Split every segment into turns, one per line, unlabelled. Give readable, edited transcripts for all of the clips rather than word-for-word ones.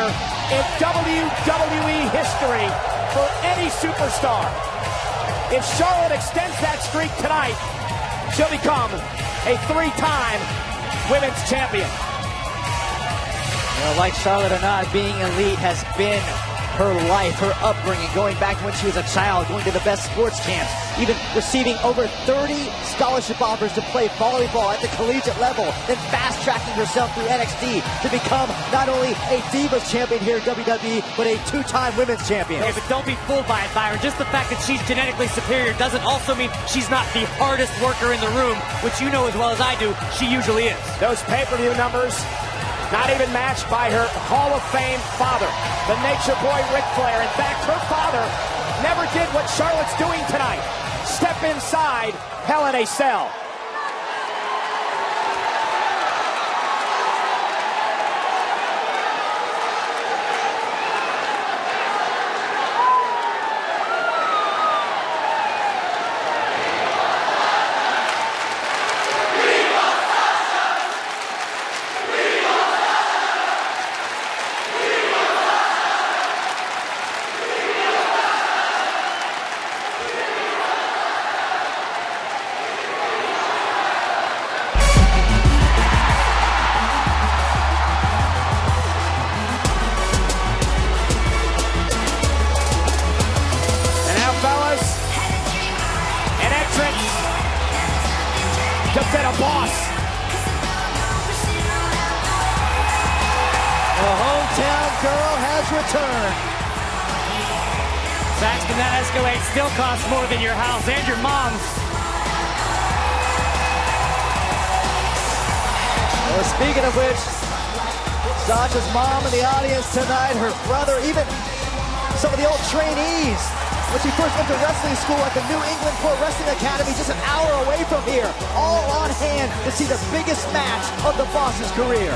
year in WWE history for any superstar. If Charlotte extends that streak tonight, she'll become a 3-time women's champion.
Well, like Charlotte or not, being elite has been her life, her upbringing, going back to when she was a child, going to the best sports camps, even receiving over 30 scholarship offers to play volleyball at the collegiate level, then fast-tracking herself through NXT to become not only a Divas champion here in WWE, but a 2-time women's champion.
Hey, but don't be fooled by it, Byron. Just the fact that she's genetically superior doesn't also mean she's not the hardest worker in the room, which you know as well as I do, she usually is.
Those pay-per-view numbers, not even matched by her Hall of Fame father, the Nature Boy Ric Flair. In fact, her father never did what Charlotte's doing tonight. Step inside Hell in a Cell. To fit a boss.
The hometown girl has returned.
Saxton, that Escalade still costs more than your house and your mom's.
Well, speaking of which, Sasha's mom in the audience tonight, her brother, even some of the old trainees. When she first went to wrestling school at the New England Pro Wrestling Academy just an hour away from here, all on hand to see the biggest match of the Boss's career.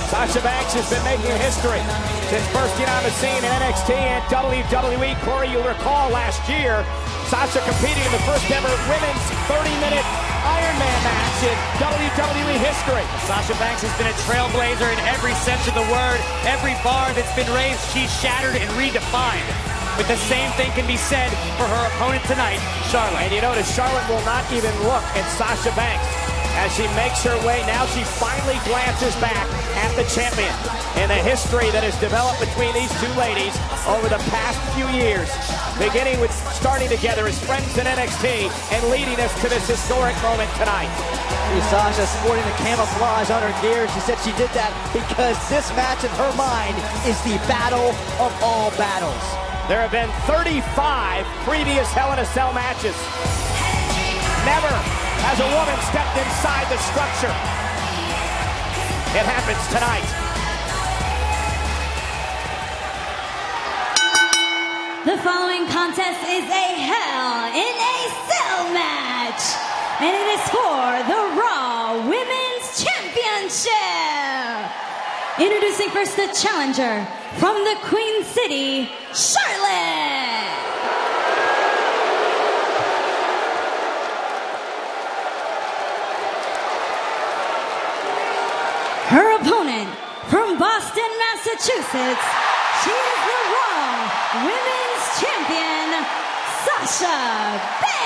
Sasha Banks has been making history since bursting on the scene in NXT and WWE. Corey, you'll recall last year, Sasha competing in the first ever women's 30-minute Iron Man match in WWE history.
Sasha Banks has been a trailblazer in every sense of the word. Every bar that's been raised, she's shattered and redefined. But the same thing can be said for her opponent tonight, Charlotte.
And you notice Charlotte will not even look at Sasha Banks as she makes her way. Now she finally glances back at the champion and the history that has developed between these two ladies over the past few years, beginning with starting together as friends in NXT and leading us to this historic moment tonight.
Sasha sporting the camouflage on her gear. She said she did that because this match in her mind is the battle of all battles.
There have been 35 previous Hell in a Cell matches. Never has a woman stepped inside the structure. It happens tonight.
The following contest is a Hell in a Cell match, and it is for the Raw Women's Championship. Introducing first the challenger from the Queen City, Charlotte. Her opponent from Boston, Massachusetts, she is the Raw Women's Champion, Sasha Banks.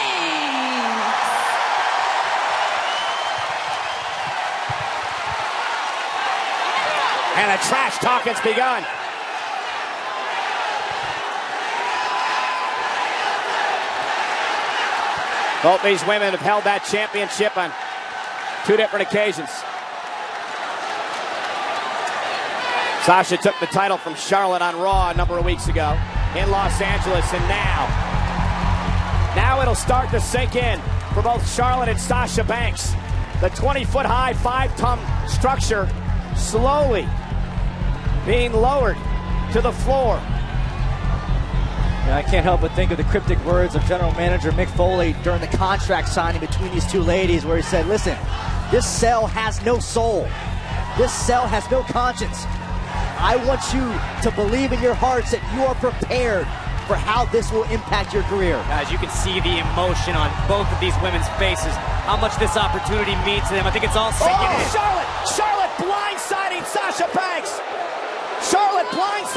And the trash talk has begun. Both these women have held that championship on 2 different occasions. Sasha took the title from Charlotte on Raw a number of weeks ago in Los Angeles, and now it'll start to sink in for both Charlotte and Sasha Banks. The 20-foot-high, 5-ton structure slowly being lowered to the floor.
And I can't help but think of the cryptic words of General Manager Mick Foley during the contract signing between these two ladies, where he said, listen, this cell has no soul. This cell has no conscience. I want you to believe in your hearts that you are prepared for how this will impact your career.
Guys, you can see the emotion on both of these women's faces, how much this opportunity means to them. I think it's all sinking in.
Charlotte blindsiding Sasha Banks. Charlotte blindsiding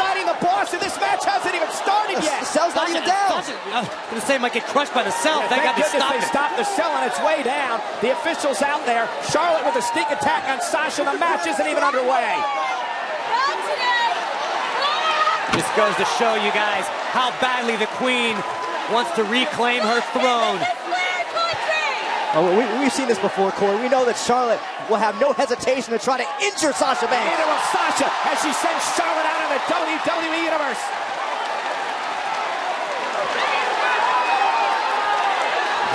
hasn't even started yet.
The cell's not even down.
I was going to say, might get crushed by the cell.
Yeah,
Thank God
they stopped the cell on its way down. The officials out there. Charlotte with a sneak attack on Sasha. The match isn't even underway.
This goes to show you guys how badly the Queen wants to reclaim her throne.
Oh, we've seen this before, Corey. We know that Charlotte will have no hesitation to try to injure Sasha Banks.
Neither will Sasha as she sends Charlotte out of the WWE Universe.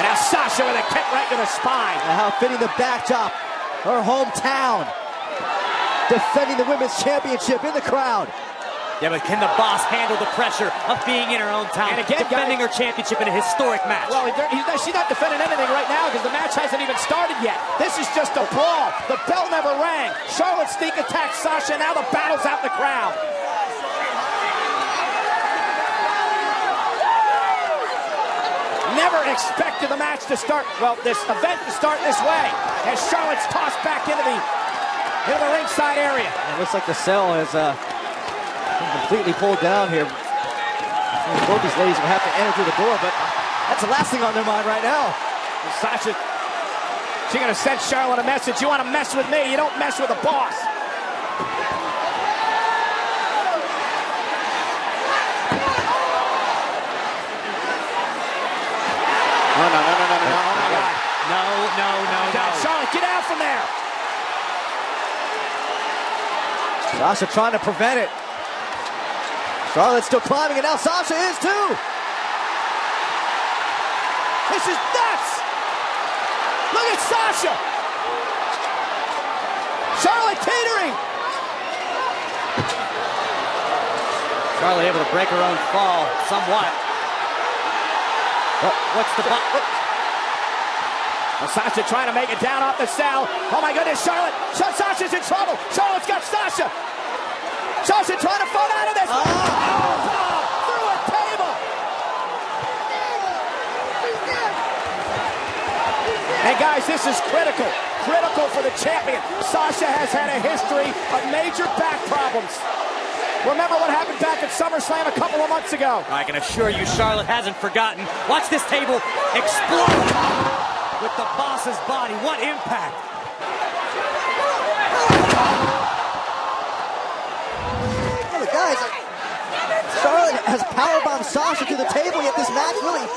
And now Sasha with a kick right to the spine.
And how fitting the backdrop. Her hometown. Defending the Women's Championship in the crowd.
Yeah, but can the boss handle the pressure of being in her own town,
and again,
defending her championship in a historic match?
Well, she's not defending anything right now because the match hasn't even started yet. This is just a brawl. The bell never rang. Charlotte sneak attacks Sasha. Now the battle's out in the crowd. Never expected the match to start, well, this event to start this way as Charlotte's tossed back into the ringside area.
It looks like the cell has completely pulled down here. Both these ladies will have to enter through the door, but that's the last thing on their mind right now.
Sasha, she's going to send Charlotte a message. You want to mess with me, you don't mess with the boss. Oh, no. Oh, my God.
No.
Charlotte, get out from there.
Sasha trying to prevent it. Charlotte's still climbing, and now Sasha is too.
This is nuts. Look at Sasha. Charlotte teetering.
Charlotte able to break her own fall somewhat. What's the
Sasha trying to make it down off the cell. Oh my goodness, Charlotte. Sasha's in trouble. Charlotte's got Sasha. Sasha trying to fall out of this. Through a table. Hey guys, this is critical. Critical for the champion. Sasha has had a history of major back problems. Remember what happened back at SummerSlam a couple of months ago.
I can assure you Charlotte hasn't forgotten. Watch this table explode with the boss's body. What impact.
Oh, guys, Charlotte has powerbombed Sasha to the table, yet this match really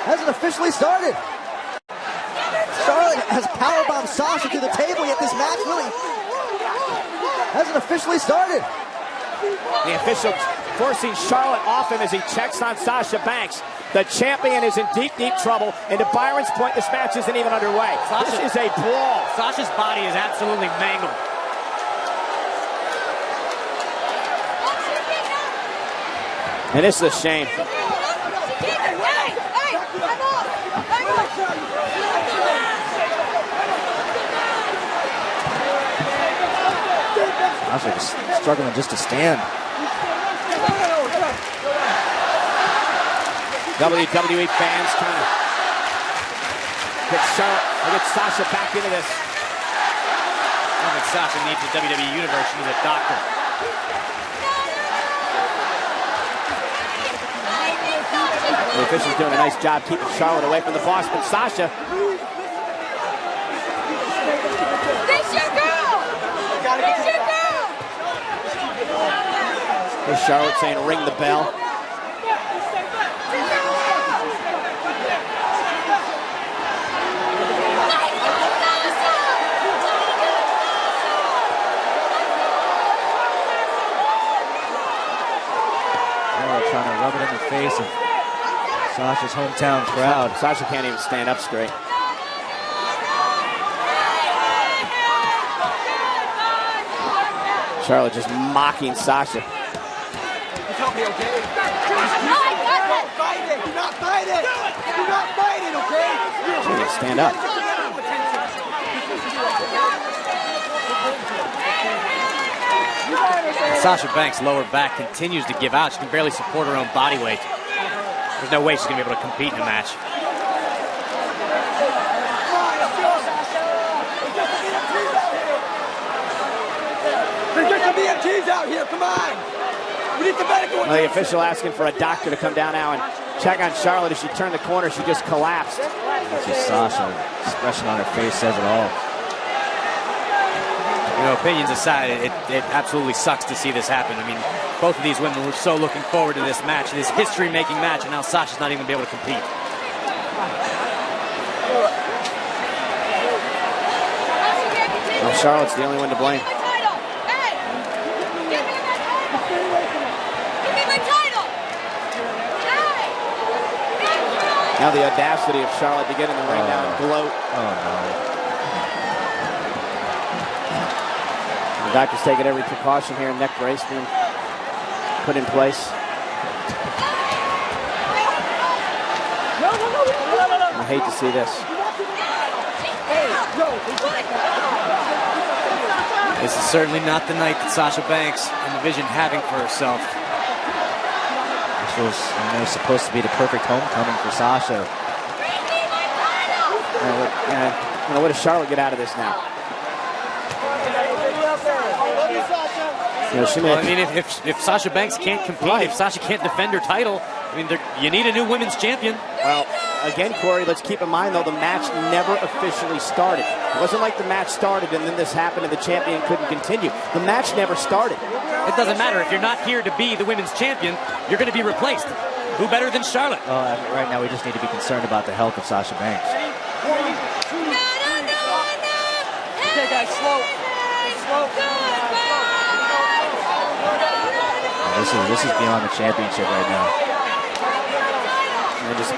hasn't officially started. Charlotte has powerbombed Sasha to the table, yet this match really hasn't officially started.
The official forcing Charlotte off him as he checks on Sasha Banks. The champion is in deep trouble, and to Byron's point, this match isn't even underway. This is a brawl.
Sasha's body is absolutely mangled.
And this is a shame.
Sasha just struggling just to stand.
WWE fans trying to get Sasha back into this.
I don't think Sasha needs the WWE Universe. She needs a doctor.
The official's doing a nice job keeping Charlotte away from the boss, but Sasha.
This your girl! This your girl!
Here's Charlotte saying ring the bell.
Trying to rub it in the face of Sasha's hometown crowd.
Sasha can't even stand up straight. Charlotte just mocking Sasha.
Do not fight it! Do not fight it, okay?
She can't stand up.
Sasha Banks' lower back continues to give out. She can barely support her own body weight. There's no way she's going to be able to compete in a match.
There's just some EMTs out here, come on! We
Well, the official asking for a doctor to come down now and check on Charlotte. As she turned the corner, she just collapsed.
It's just Sasha. Expression on her face says it all.
You know, opinions aside, it absolutely sucks to see this happen. I mean, both of these women were so looking forward to this match, this history-making match, and now Sasha's not even going to be able to compete.
Well, Charlotte's the only one to blame. Now the audacity of Charlotte to get in the ring now and gloat.
Oh, no.
The doctor's taking every precaution here. Neck brace being put in place. I hate to see this.
This is certainly not the night that Sasha Banks envisioned having for herself.
This was, you know, supposed to be the perfect homecoming for Sasha.
What does Charlotte get out of this now? You know,
Well, I mean, if Sasha Banks can't compete, if Sasha can't defend her title, I mean, you need a new women's champion.
Well, again, Corey, let's keep in mind, though, the match never officially started. It wasn't like the match started and then this happened and the champion couldn't continue. The match never started.
It doesn't matter. If you're not here to be the women's champion, you're going to be replaced. Who better than Charlotte?
Right now, we just need to be concerned about the health of Sasha Banks.
Okay, guys, slow.
This is beyond the championship right now.
And just a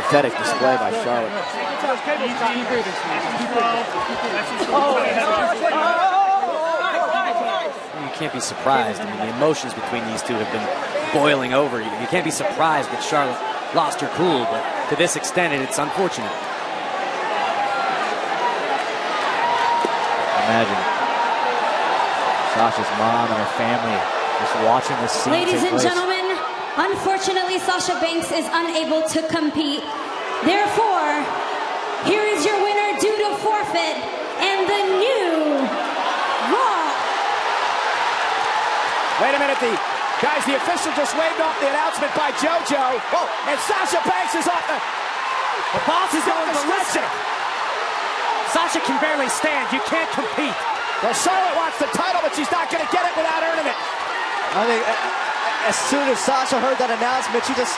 pathetic display by Charlotte.
You can't be surprised. I mean, the emotions between these two have been boiling over. You can't be surprised that Charlotte lost her cool, but to this extent, it's unfortunate.
Imagine Sasha's mom and her family just watching this scene.
Ladies and gentlemen, unfortunately, Sasha Banks is unable to compete. Therefore, here is your winner due to forfeit and the new Raw.
Wait a minute, the official just waved off the announcement by JoJo. Oh, and Sasha Banks is off the
boss is going
ballistic.
Sasha can barely stand. You can't compete.
Well, Charlotte wants the title, but she's not going to get it without earning it.
I think as soon as Sasha heard that announcement, she just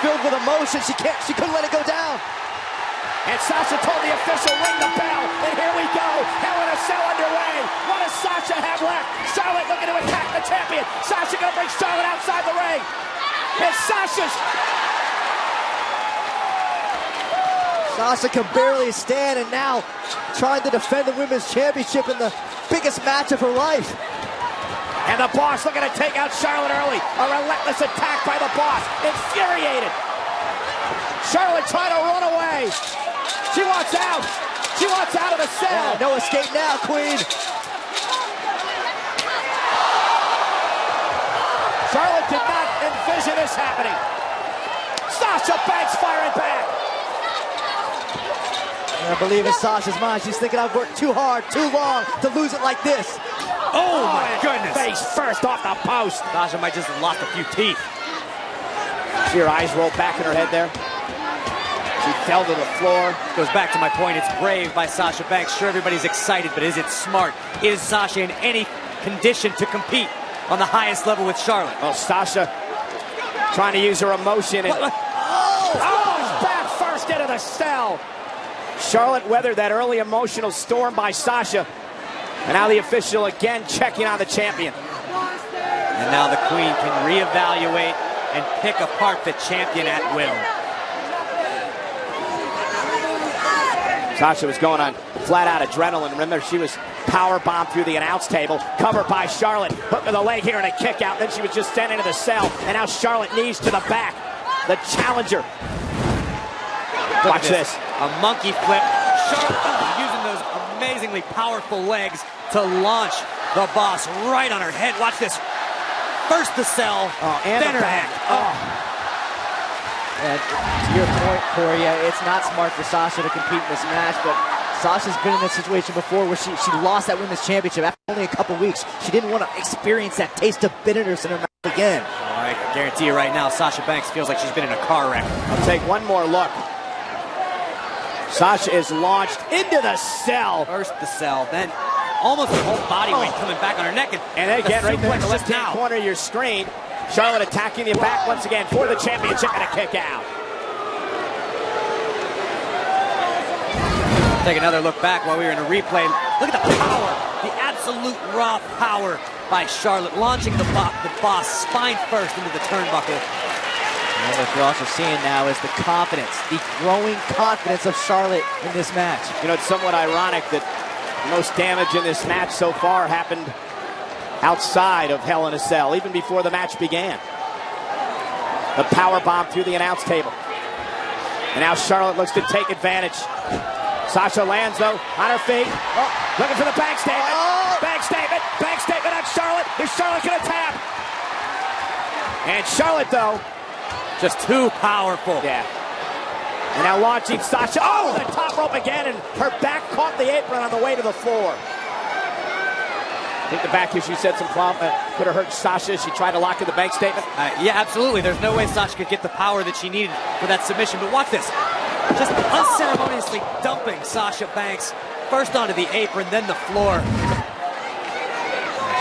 filled with emotion. She couldn't let it go down.
And Sasha told the official, ring the bell, and here we go. Hell in a Cell underway. What does Sasha have left? Charlotte looking to attack the champion. Sasha going to bring Charlotte outside the ring. And
Sasha can barely stand, and now trying to defend the women's championship in the biggest match of her life.
And the boss looking to take out Charlotte early. A relentless attack by the boss. Infuriated. Charlotte trying to run away. She wants out. She wants out of the cell.
Yeah, no escape now, Queen.
Charlotte did not envision this happening. Sasha Banks firing back.
I believe in Sasha's mind. She's thinking, I've worked too hard, too long to lose it like this.
Oh my goodness.
Face first off the post.
Sasha might just have lost a few teeth.
See her eyes roll back in her head there. She fell to the floor.
Goes back to my point. It's brave by Sasha Banks. Sure, everybody's excited, but is it smart? Is Sasha in any condition to compete on the highest level with Charlotte?
Well, Sasha trying to use her emotion. And back first into the cell. Charlotte weathered that early emotional storm by Sasha. And now the official again checking on the champion.
And now the Queen can reevaluate and pick apart the champion at will.
Sasha was going on flat-out adrenaline. Remember, she was power-bombed through the announce table, covered by Charlotte, hook to the leg here and a kick out. Then she was just sent into the cell, and now Charlotte knees to the back. The challenger. Watch this.
A monkey flip. Charlotte using those amazingly powerful legs to launch the boss right on her head. Watch this. First the cell,
and
then
the
her
back.
head.
And to your point, Corey, it's not smart for Sasha to compete in this match, but Sasha's been in this situation before where she lost that women's championship after only a couple weeks. She didn't want to experience that taste of bitterness in her mouth again.
All right, I guarantee you right now, Sasha Banks feels like she's been in a car wreck.
I'll take one more look. Sasha is launched into the cell.
First the cell, then almost her whole body weight coming back on her neck.
And then again, right there in the left-hand corner of your screen, Charlotte attacking you back once again for the championship and a kick out.
Take another look back while we were in a replay. Look at the power, the absolute raw power by Charlotte, launching the boss spine first into the turnbuckle.
And what you're also seeing now is the confidence, the growing confidence of Charlotte in this match.
You know, it's somewhat ironic that the most damage in this match so far happened outside of Hell in a Cell, even before the match began. The power bomb through the announce table. And now Charlotte looks to take advantage. Sasha lands, though, on her feet. Looking for the bank statement. Bank statement. Bank statement on Charlotte. Is Charlotte going to tap? And Charlotte, though,
just too powerful.
Yeah. And now launching Sasha. Oh, the top rope again, and her back caught the apron on the way to the floor. I think the back issue said some problem. Could have hurt Sasha as she tried to lock in the bank statement.
Yeah, absolutely. There's no way Sasha could get the power that she needed for that submission. But watch this. Just unceremoniously dumping Sasha Banks first onto the apron, then the floor.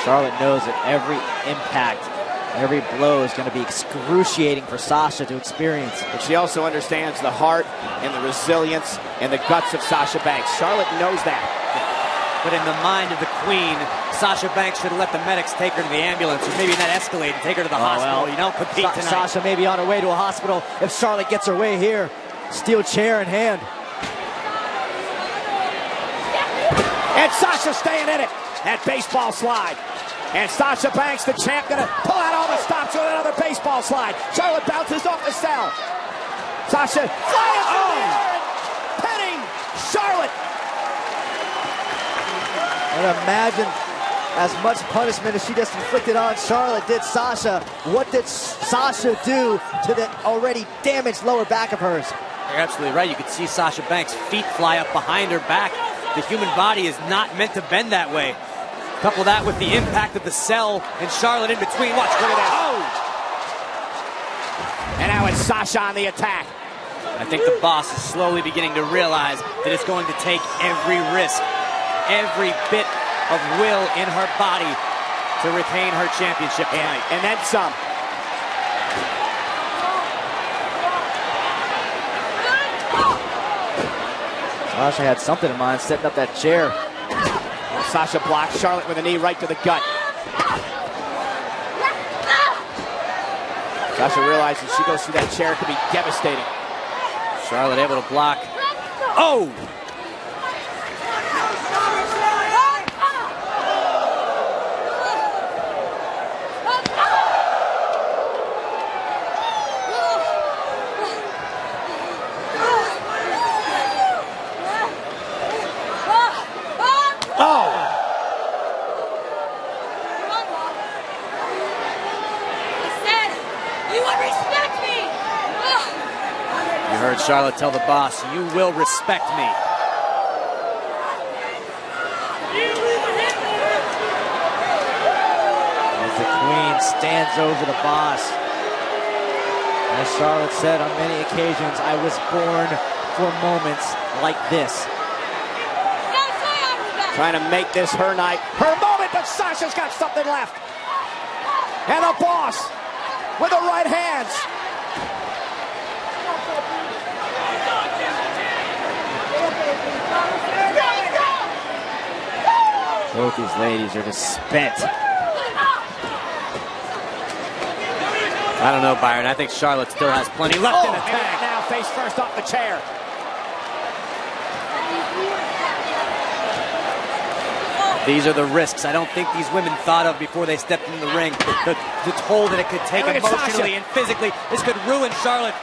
Charlotte knows that every impact, every blow is going to be excruciating for Sasha to experience.
But she also understands the heart and the resilience and the guts of Sasha Banks. Charlotte knows that.
But in the mind of the queen, Sasha Banks should have let the medics take her to the ambulance, or maybe not escalate and take her to the hospital.
Well,
you don't compete tonight.
Sasha may be on her way to a hospital if Charlotte gets her way here. Steel chair in hand.
And Sasha staying in it. That baseball slide. And Sasha Banks, the champ, gonna pull out all the stops with another baseball slide. Charlotte bounces off the cell. Sasha flying through the air and pinning Charlotte.
And imagine as much punishment as she just inflicted on Charlotte did Sasha. What did Sasha do to the already damaged lower back of hers?
You're absolutely right. You could see Sasha Banks' feet fly up behind her back. The human body is not meant to bend that way. Couple that with the impact of the cell and Charlotte in between. Watch, look at that.
Oh! And now it's Sasha on the attack.
I think the boss is slowly beginning to realize that it's going to take every risk, every bit of will in her body to retain her championship tonight.
And then some.
Sasha had something in mind, setting up that chair.
Sasha blocks Charlotte with a knee right to the gut. Sasha realizes she goes through that chair, it could be devastating.
Charlotte able to block. Oh! Heard Charlotte tell the boss, "You will respect me."
As the queen stands over the boss. As Charlotte said on many occasions, I was born for moments like this.
Trying to make this her night, her moment, but Sasha's got something left. And the boss with the right hands.
Both these ladies are just spent.
I don't know, Byron. I think Charlotte still has plenty left in the tank.
Now face first off the chair.
These are the risks I don't think these women thought of before they stepped in the ring. The toll that it could take emotionally and physically. This could ruin Charlotte.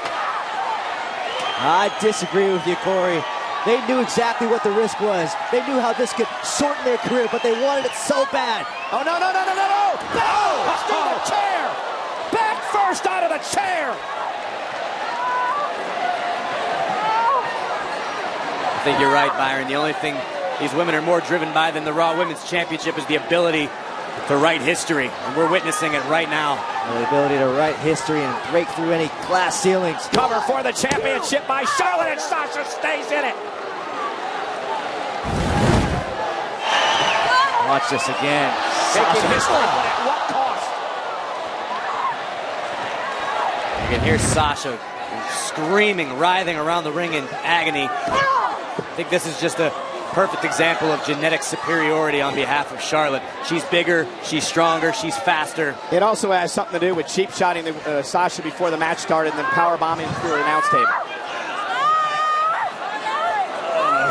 I disagree with you, Corey. They knew exactly what the risk was. They knew how this could shorten their career, but they wanted it so bad.
Oh, no, no, no, no, no, no! No! Through the chair! Back first out of the chair!
I think you're right, Byron. The only thing these women are more driven by than the Raw Women's Championship is the ability to write history, and we're witnessing it right now.
The ability to write history and break through any glass ceilings.
Cover for the championship by Charlotte, and Sasha stays in it.
Watch this again.
Making history, but at what cost?
You can hear Sasha screaming, writhing around the ring in agony. I think this is just a perfect example of genetic superiority on behalf of Charlotte. She's bigger, she's stronger, she's faster.
It also has something to do with cheap shotting Sasha before the match started and then power bombing through her announce table.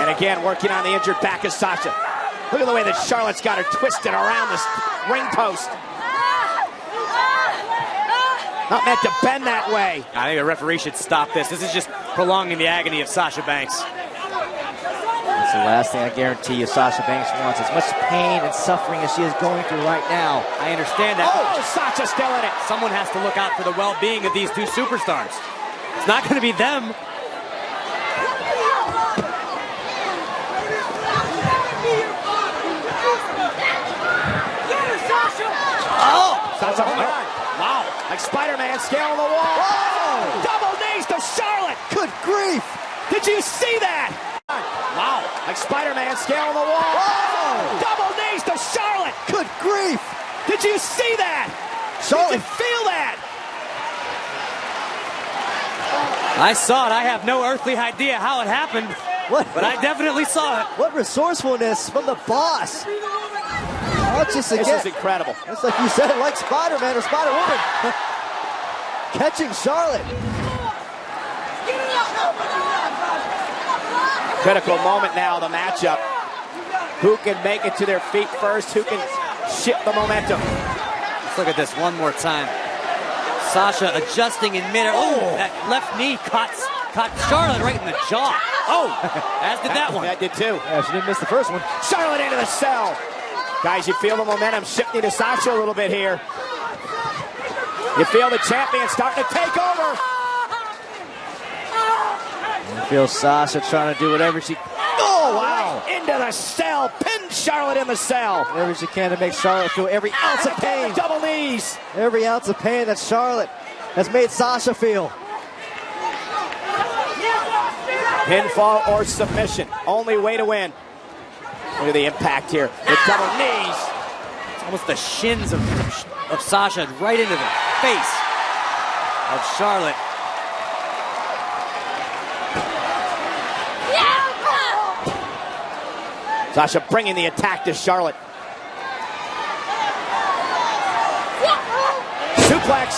And again, working on the injured back of Sasha. Look at the way that Charlotte's got her twisted around this ring post. Not meant to bend that way.
I think the referee should stop this. This is just prolonging the agony of Sasha Banks.
That's the last thing I guarantee you Sasha Banks wants. As much pain and suffering as she is going through right now.
I understand that.
Oh, Sasha's still in it.
Someone has to look out for the well-being of these two superstars. It's not going to be them.
Oh! Sasha, wow. Like Spider-Man scaling the wall.
Whoa!
Double knees to Charlotte.
Good grief!
Did you see that? Wow. Like Spider-Man scaling the wall.
Whoa!
Double knees to Charlotte.
Good grief!
Did you see that?
Charlotte.
Did you feel that?
I saw it. I have no earthly idea how it happened,
What?
but I definitely saw it.
What resourcefulness from the boss! Watch this again.
This is incredible.
It's like you said, like Spider-Man or Spider-Woman. Catching Charlotte.
Critical moment now, the matchup. Who can make it to their feet first? Who can shift the momentum?
Let's look at this one more time. Sasha adjusting in midair. Oh, that left knee caught Charlotte right in the jaw. Oh, as did that one.
That did too.
Yeah, she didn't miss the first one.
Charlotte into the cell. Guys, you feel the momentum shifting to Sasha a little bit here. You feel the champion starting to take over.
You feel Sasha trying to do whatever she...
Oh, wow. Into the cell. Pinned Charlotte in the cell.
Whatever she can to make Charlotte feel every ounce of pain.
Double knees.
Every ounce of pain that Charlotte has made Sasha feel.
Pinfall or submission. Only way to win. Look at the impact here. The double knees.
It's almost the shins of Sasha right into the face of Charlotte.
Sasha bringing the attack to Charlotte. Suplex.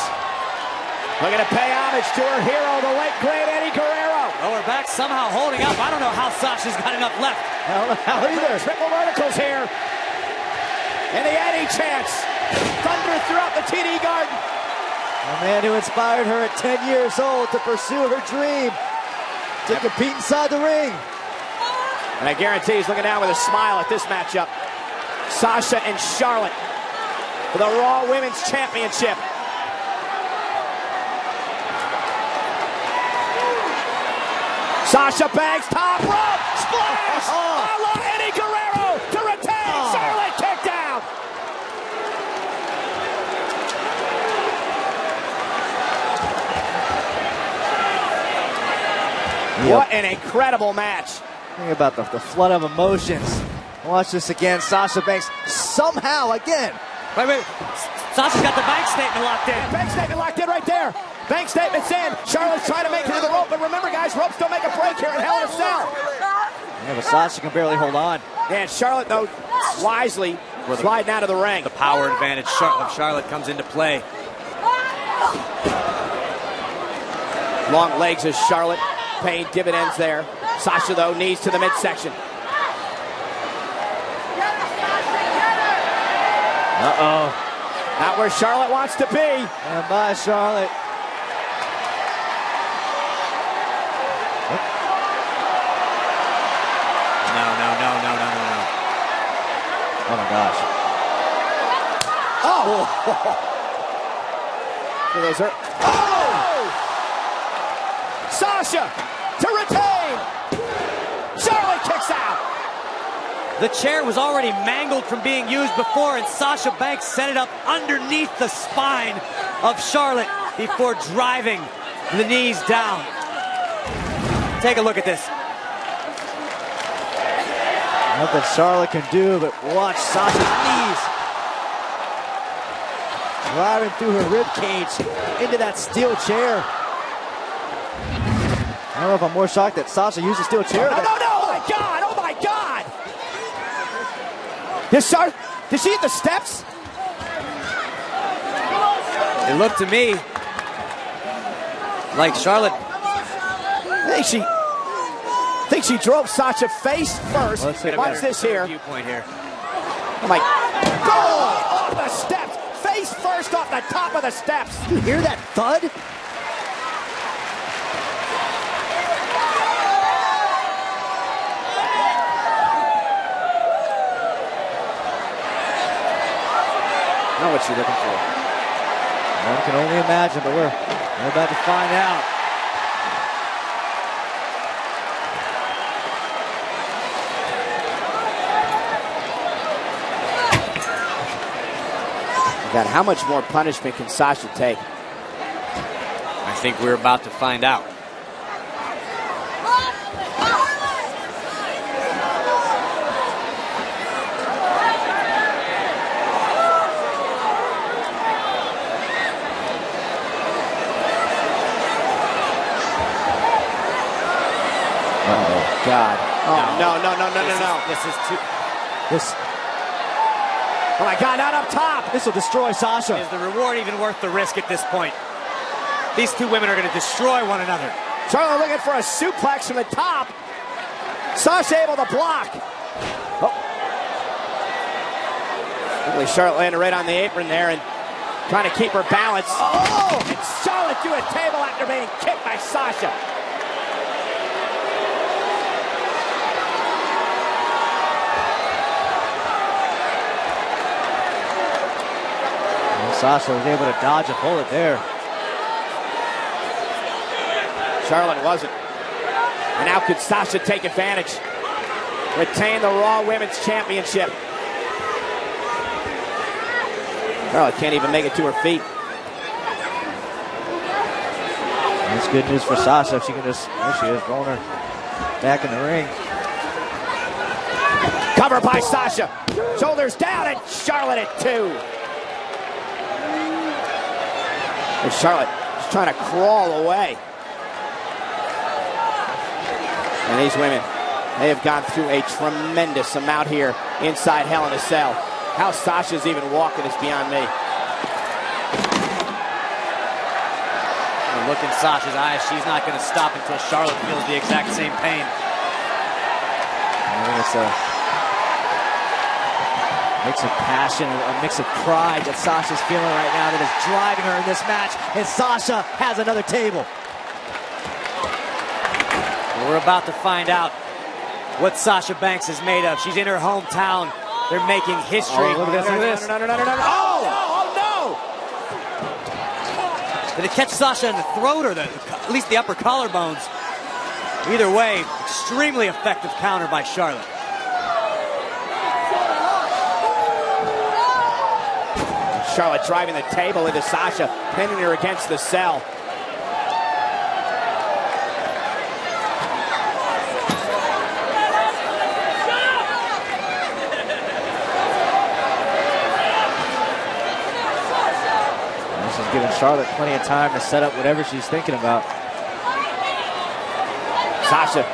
Looking to pay homage to her hero, the late great Eddie Guerrero.
Lower back somehow holding up. I don't know how Sasha's got enough left.
I don't know how either.
Triple verticals here. And the Eddie chants. Thunder throughout the TD Garden.
A man who inspired her at 10 years old to pursue her dream to compete inside the ring.
And I guarantee he's looking down with a smile at this matchup. Sasha and Charlotte for the Raw Women's Championship. Sasha Banks, top rope, splash! A la Eddie Guerrero to retain. Charlotte kicked out. What an incredible match.
Think about the flood of emotions. Watch this again. Sasha Banks somehow again.
Wait. Sasha's got the bank statement locked in.
Bank statement locked in right there. Bank statement's in. Charlotte's trying to make it to the rope, but remember, guys, ropes don't make a break here in Hell in a Cell.
Yeah, but Sasha can barely hold on.
And Charlotte, though, wisely sliding out of the ring.
The power advantage of Charlotte comes into play.
Long legs of Charlotte paying dividends there. Sasha, though, knees to the midsection.
Uh-oh.
Not where Charlotte wants to be.
And bye, Charlotte.
No.
Oh, my gosh.
Oh! So those are... Oh! Sasha to retain. Charlotte
The chair was already mangled from being used before, and Sasha Banks set it up underneath the spine of Charlotte before driving the knees down. Take a look at this.
Nothing Charlotte can do but watch Sasha's knees driving through her rib cage into that steel chair. I don't know if I'm more shocked that Sasha used a steel chair.
No, oh my God, oh my God! Did she hit the steps?
It looked to me like Charlotte.
I think she drove Sasha face first. Watch this here.
Viewpoint here.
Oh my God! Off the steps! Face first off the top of the steps!
You hear that thud?
I know what you're looking for.
One can only imagine, but we're about to find out.
God, how much more punishment can Sasha take?
I think we're about to find out.
Oh God! Oh no! Oh my God! Not up top.
This will destroy Sasha.
Is the reward even worth the risk at this point? These two women are going to destroy one another.
Charlotte looking for a suplex from the top. Sasha able to block. Oh. Quickly, Charlotte landed right on the apron there and trying to keep her balance. Oh! And Charlotte through a table after being kicked by Sasha.
Sasha was able to dodge a bullet there.
Charlotte wasn't. And now could Sasha take advantage? Retain the Raw Women's Championship. Charlotte can't even make it to her feet.
That's good news for Sasha if she can just, there she is, rolling her back in the ring.
Cover by Sasha. Shoulders down and Charlotte at 2. And Charlotte is trying to crawl away. And these women, they have gone through a tremendous amount here inside Hell in a Cell. How Sasha's even walking is beyond me.
The look in Sasha's eyes, she's not going to stop until Charlotte feels the exact same pain.
I think it's a mix of passion, a mix of pride that Sasha's feeling right now that is driving her in this match. And Sasha has another table.
We're about to find out what Sasha Banks is made of. She's in her hometown. They're making history.
Oh, look at this.
No. Oh, no.
Did it catch Sasha in the throat or at least the upper collarbones? Either way, extremely effective counter by Charlotte.
Charlotte driving the table into Sasha, pinning her against the cell.
This is giving Charlotte plenty of time to set up whatever she's thinking about.
Sasha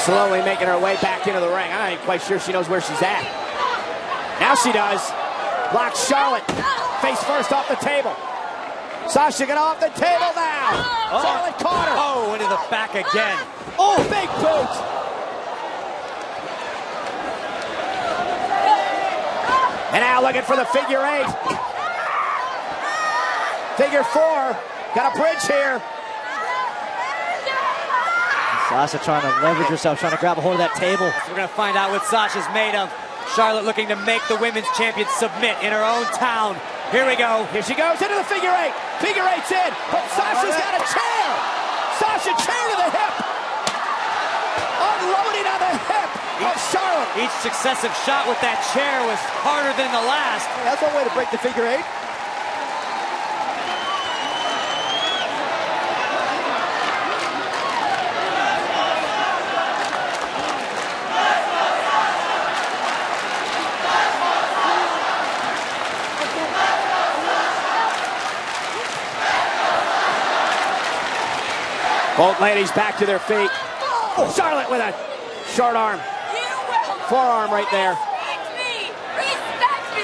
slowly making her way back into the ring. I'm not even quite sure she knows where she's at. Now she does. Blocks Charlotte. Face first off the table. Sasha get off the table now.
Oh.
Charlotte caught her.
Oh, into the back again.
Oh, big boot. And now looking for the figure 8. Figure 4. Got a bridge here.
Sasha trying to leverage herself, trying to grab a hold of that table.
We're going to find out what Sasha's made of. Charlotte looking to make the women's champion submit in her own town. Here we go.
Here she goes into the figure 8. Figure 8's in, but Sasha's got a chair. Sasha chair to the hip. Unloading on the hip. of Charlotte.
Each successive shot with that chair was harder than the last.
Hey, that's one way to break the figure eight.
Both ladies back to their feet. Oh, Charlotte with a short arm. Forearm right there.
Respect me! Respect me!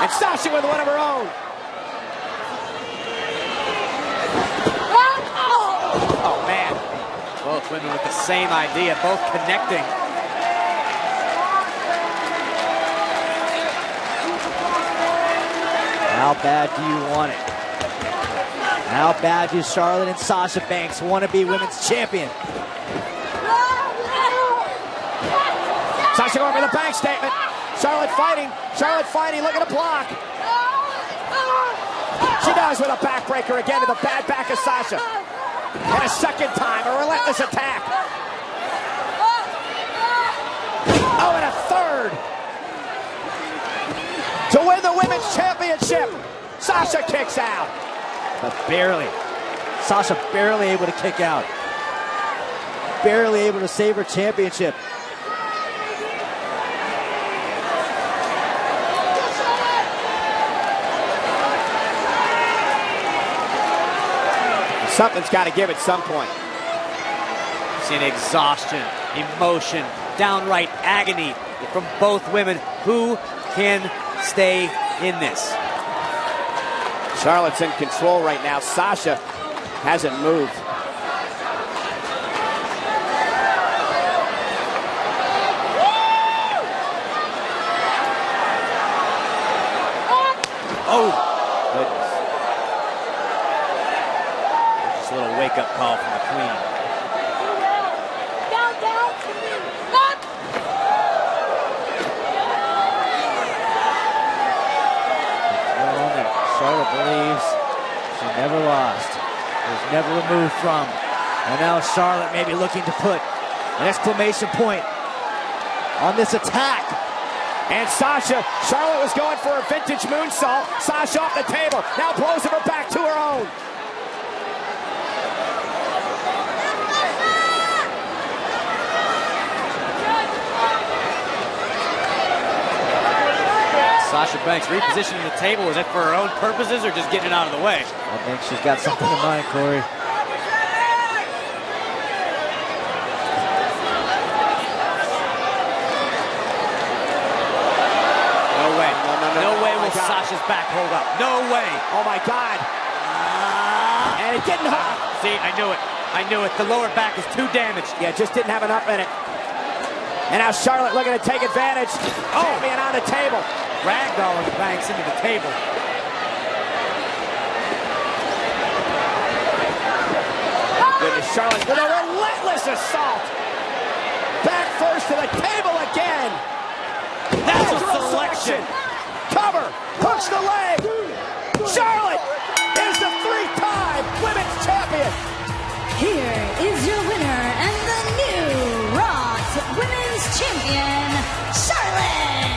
And Sasha with one of her own. Oh, man.
Both women with the same idea, both connecting.
How bad do you want it? How bad do Charlotte and Sasha Banks want to be women's champion?
Sasha going for the bank statement. Charlotte fighting. Charlotte fighting. Look at the block. She does with a backbreaker again to the bad back of Sasha. And a second time, a relentless attack. Oh, and a third. To win the women's championship, Sasha kicks out.
But barely. Sasha barely able to kick out. Barely able to save her championship.
Something's got to give at some point.
Seeing exhaustion, emotion, downright agony from both women. Who can stay in this?
Charlotte's in control right now. Sasha hasn't moved.
Oh, goodness. Just a little wake-up call from the Queen.
Down, down.
Charlotte believes she never lost, was never removed from. And now Charlotte may be looking to put an exclamation point on this attack.
And Sasha, Charlotte was going for a vintage moonsault. Sasha off the table, now blows her back to her own.
Sasha Banks repositioning the table. Is that for her own purposes or just getting it out of the way?
I think she's got something in mind, Corey.
No way. No way will
God.
Sasha's back hold up. No way.
Oh my God. And it didn't hurt.
See, I knew it. I knew it. The lower back is too damaged.
Yeah, just didn't have enough in it. And now Charlotte looking to take advantage. Oh, man, on the table.
Ragdolling Banks into the table.
Goodness, Charlotte with a relentless assault. Back first to the table again.
That's a
Natural
selection.
Cover, hooks the leg. Charlotte is the three-time women's champion.
Here is your winner and the new Raw Women's Champion, Charlotte.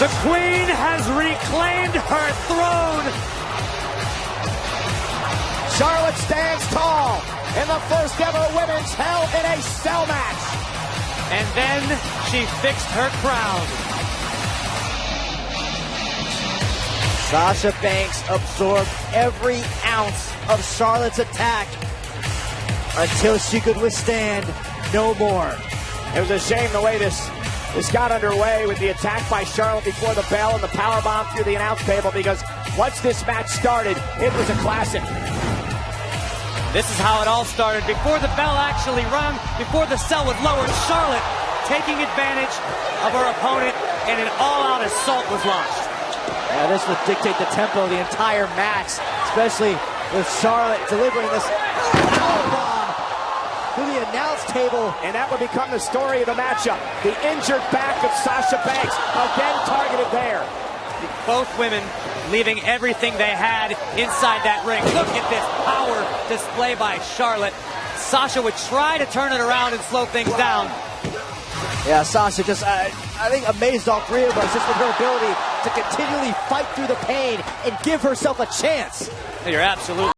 The Queen has reclaimed her throne.
Charlotte stands tall in the first ever women's Hell in a Cell match.
And then she fixed her crown.
Sasha Banks absorbed every ounce of Charlotte's attack until she could withstand no more.
It was a shame the way this got underway with the attack by Charlotte before the bell and the powerbomb through the announce table, because once this match started, it was a classic.
This is how it all started. Before the bell actually rung, before the cell was lowered, Charlotte taking advantage of her opponent, and an all-out assault was launched.
Yeah, this would dictate the tempo of the entire match, especially with Charlotte delivering this powerbomb to the announce table.
And that would become the story of the matchup. The injured back of Sasha Banks, again targeted there.
Both women leaving everything they had inside that ring. Look at this power display by Charlotte. Sasha would try to turn it around and slow things down.
Yeah, Sasha just, I think, amazed all three of us just with her ability to continually fight through the pain and give herself a chance.
You're absolutely